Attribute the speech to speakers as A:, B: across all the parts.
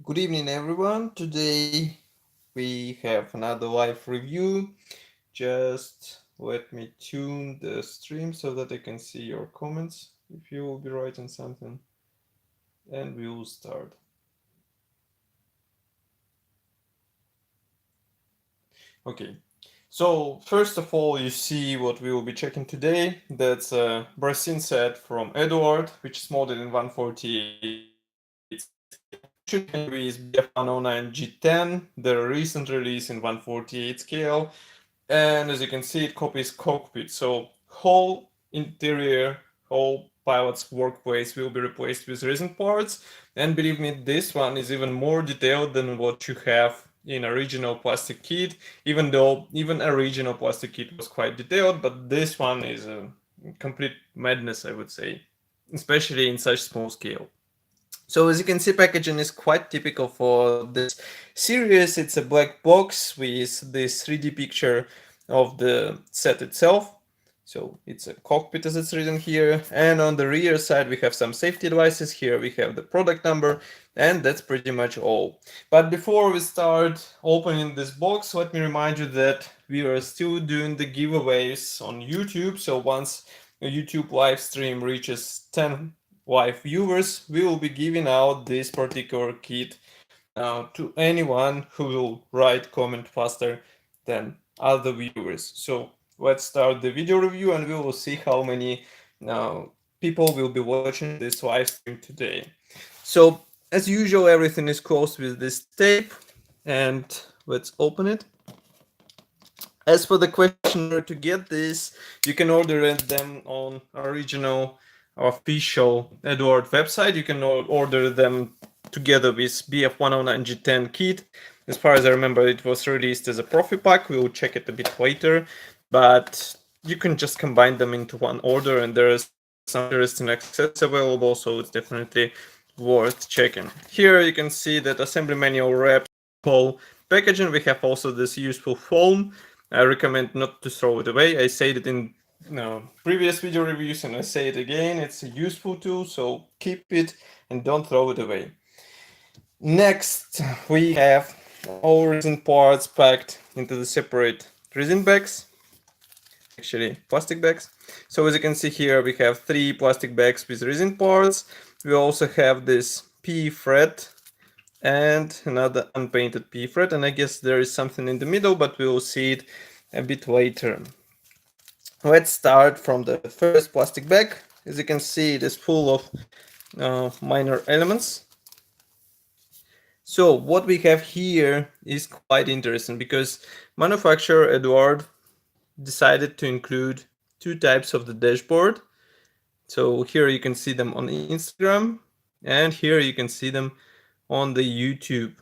A: Good evening, everyone. Today we have another live review. Just let me tune the stream so that I can see your comments if you will be writing something. And we will start. Okay. So first of all, you see what we will be checking today. That's a resin set from Eduard, which is modeled in 148 scale. Is BF109G10, the recent release in 148 scale. And as you can see, it copies Cockpit. So whole interior, whole pilot's workplace will be replaced with resin parts. And believe me, this one is even more detailed than what you have in original plastic kit, even though even original plastic kit was quite detailed, but this one is a complete madness, I would say, especially in such small scale. So as you can see, packaging is quite typical for this series. It's a black box with this 3D picture of the set itself. So it's a cockpit as it's written here. And on the rear side, we have some safety devices. Here we have the product number, and that's pretty much all. But before we start opening this box, let me remind you that we are still doing the giveaways on YouTube. So once a YouTube live stream reaches 10 live viewers, we will be giving out this particular kit to anyone who will write comment faster than other viewers. So let's start the video review and we will see how many people will be watching this live stream today. So as usual, everything is closed with this tape, and let's open it. As for the questionnaire, to get this, you can order them on original official Eduard website. You can order them together with BF109G10 kit. As far as I remember, it was released as a profit pack. We will check it a bit later, but you can just combine them into one order, and there is some interesting access available, so it's definitely worth checking. Here you can see that assembly manual wraps whole packaging. We have also this useful foam. I recommend not to throw it away. I said it in previous video reviews and I say it again. It's a useful tool, so keep it and don't throw it away. Next, we have all resin parts packed into the separate resin bags, actually plastic bags. So as you can see here, we have 3 plastic bags with resin parts. We also have this P thread and another unpainted P thread, and I guess there is something in the middle, but we will see it a bit later. Let's start from the first plastic bag. As you can see, it is full of minor elements. So what we have here is quite interesting because manufacturer Eduard decided to include 2 types of the dashboard. So here you can see them on Instagram, and here you can see them on the YouTube.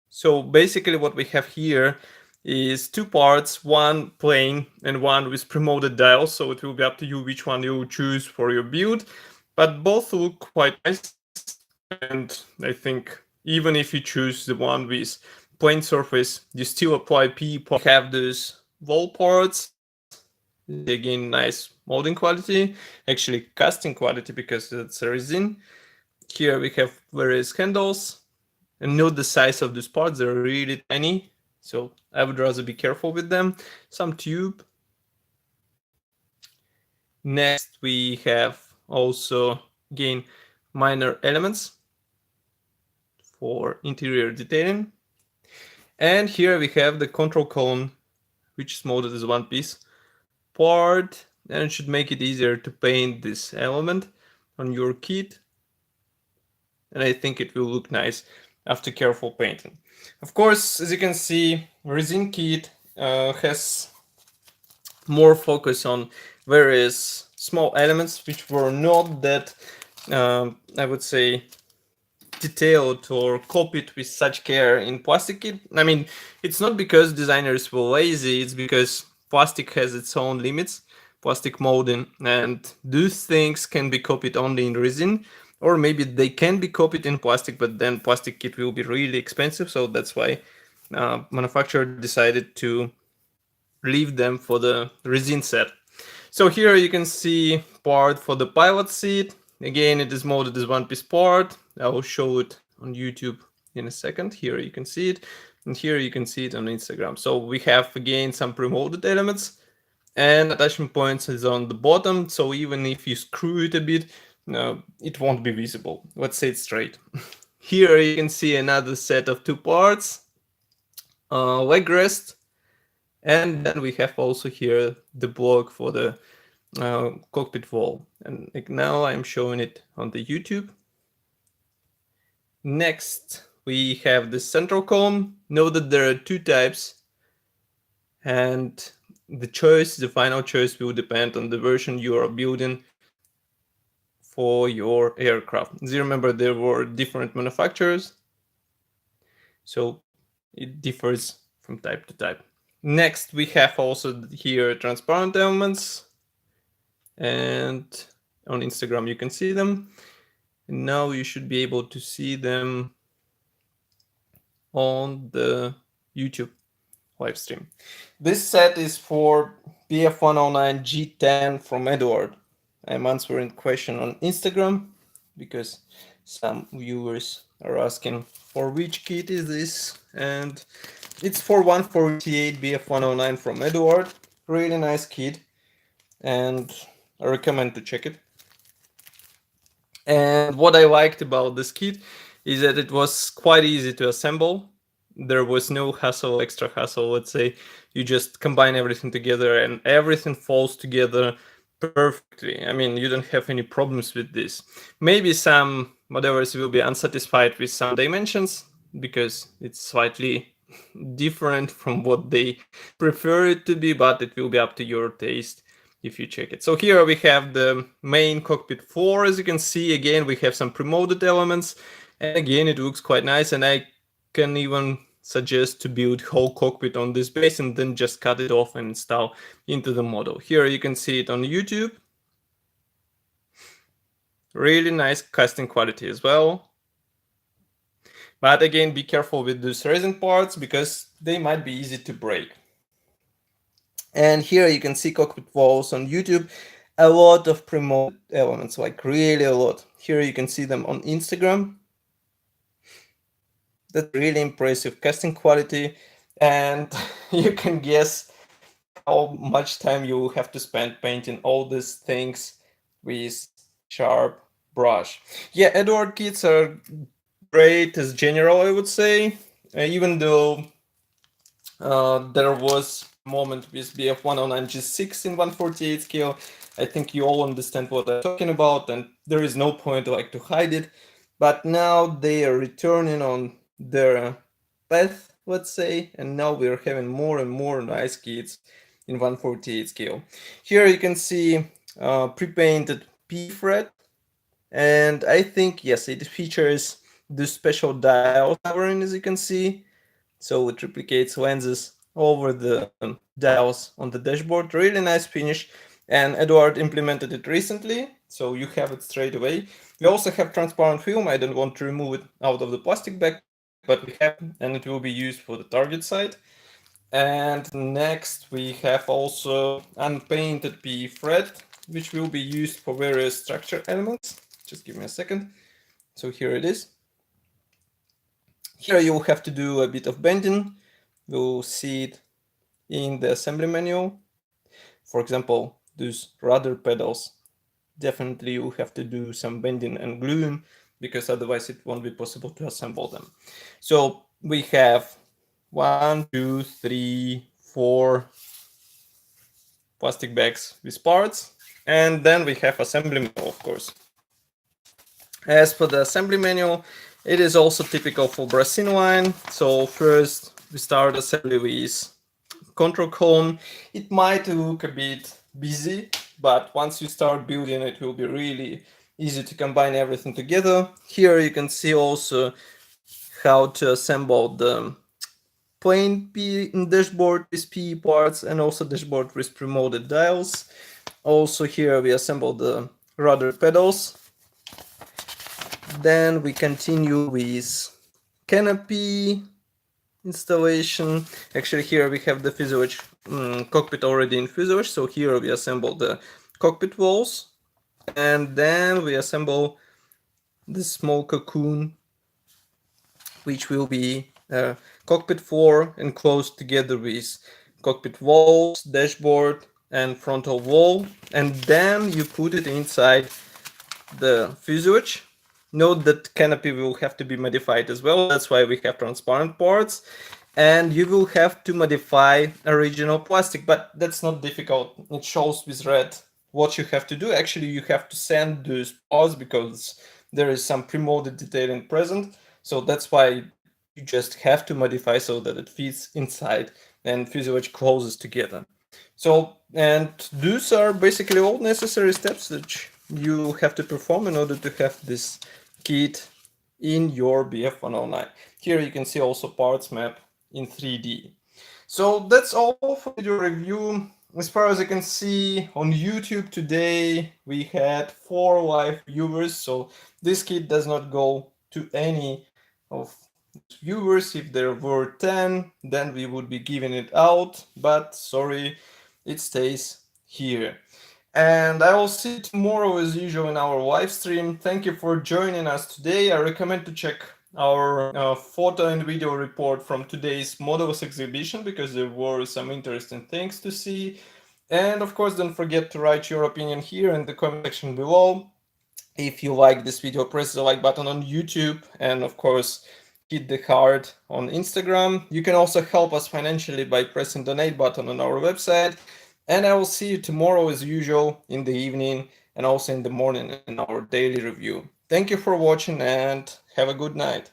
A: So basically what we have here is 2 parts, one plain and one with pre-molded dials. So it will be up to you which one you choose for your build, but both look quite nice. And I think even if you choose the one with plain surface, you still apply P. Have those wall parts. Again, nice molding quality, actually casting quality because it's a resin. Here we have various handles, and note the size of these parts, they're really tiny, so I would rather be careful with them. Some tube. Next we have also, again, minor elements for interior detailing. And here we have the control column, which is molded as one piece part, and it should make it easier to paint this element on your kit. And I think it will look nice after careful painting. Of course, as you can see, resin kit has more focus on various small elements which were not that, I would say, detailed or copied with such care in plastic kit. I mean, it's not because designers were lazy, it's because plastic has its own limits, plastic molding, and those things can be copied only in resin, or maybe they can be copied in plastic, but then plastic kit will be really expensive, so that's why manufacturer decided to leave them for the resin set. So here you can see part for the pilot seat. Again, it is molded as one piece part. I will show it on YouTube in a second. Here you can see it, and here you can see it on Instagram. So we have again some pre-molded elements, and attachment points is on the bottom. So even if you screw it a bit, it won't be visible. Let's say it straight. Here you can see another set of 2 parts, leg rest, and then we have also here the block for the cockpit wall. And like now I'm showing it on the YouTube. Next, we have the central column. Note that there are 2 types, and the final choice will depend on the version you are building for your aircraft. Do you remember there were different manufacturers? So it differs from type to type. Next, we have also here transparent elements, and on Instagram you can see them. And now you should be able to see them on the YouTube live stream. This set is for BF109G10 from Eduard. I'm answering question on Instagram because some viewers are asking for which kit is this, and it's for 148 BF109 from Eduard. Really nice kit, and I recommend to check it. And what I liked about this kit is that it was quite easy to assemble. There was no hassle, extra hassle. Let's say you just combine everything together and everything falls together perfectly. I mean, you don't have any problems with this. Maybe some modelers will be unsatisfied with some dimensions because it's slightly different from what they prefer it to be, but it will be up to your taste if you check it. So here we have the main cockpit floor. As you can see, again, we have some pre-molded elements, and again, it looks quite nice, and I can even suggest to build whole cockpit on this base and then just cut it off and install into the model. Here you can see it on YouTube. Really nice casting quality as well. But again, be careful with these resin parts because they might be easy to break. And here you can see cockpit walls on YouTube. A lot of pre-molded elements, like really a lot. Here you can see them on Instagram. That's really impressive casting quality, and you can guess how much time you have to spend painting all these things with sharp brush. Yeah, Eduard kits are great as general, I would say, even though there was a moment with BF109G6 in 148 scale. I think you all understand what I'm talking about, and there is no point to hide it. But now they are returning on their path, let's say, and now we're having more and more nice kits in 148 scale. Here you can see pre-painted P thread, and I think, yes, it features the special dial covering, as you can see. So it replicates lenses over the dials on the dashboard. Really nice finish, and Eduard implemented it recently, so you have it straight away. We also have transparent film. I don't want to remove it out of the plastic bag, but we have, and it will be used for the target side. And next we have also unpainted PE thread, which will be used for various structure elements. Just give me a second. So here it is. Here you will have to do a bit of bending. We'll see it in the assembly manual. For example, those rudder pedals, definitely you have to do some bending and gluing because otherwise it won't be possible to assemble them. So we have 1, 2, 3, 4 plastic bags with parts, and then we have assembly manual, of course. As for the assembly manual, it is also typical for Brasin line. So first we start assembly with control column. It might look a bit busy, but once you start building, it will be really easy to combine everything together. Here you can see also how to assemble the plain dashboard with PE parts and also dashboard with pre-molded dials. Also here we assemble the rudder pedals. Then we continue with Canopy Installation. Actually here we have the fuselage cockpit already in fuselage, so here we assemble the cockpit walls, and then we assemble the small cocoon which will be Cockpit 4 enclosed together with cockpit walls, dashboard, and frontal wall. And then you put it inside the fuselage. Note that canopy will have to be modified as well. That's why we have transparent parts. And you will have to modify original plastic, but that's not difficult. It shows with red what you have to do. Actually, you have to sand those parts because there is some pre-molded detailing present. So that's why you just have to modify so that it fits inside and fuselage closes together. So, and those are basically all necessary steps that you have to perform in order to have this kit in your BF109. Here you can see also parts map in 3D. So that's all for video review. As far as I can see on YouTube today, we had 4 live viewers. So this kit does not go to any of viewers. If there were 10, then we would be giving it out, but sorry, it stays here. And I will see you tomorrow as usual in our live stream. Thank you for joining us today. I recommend to check our photo and video report from today's models exhibition because there were some interesting things to see. And of course, don't forget to write your opinion here in the comment section below. If you like this video, press the like button on YouTube, and of course, hit the heart on Instagram. You can also help us financially by pressing donate button on our website. And I will see you tomorrow as usual in the evening and also in the morning in our daily review. Thank you for watching and have a good night.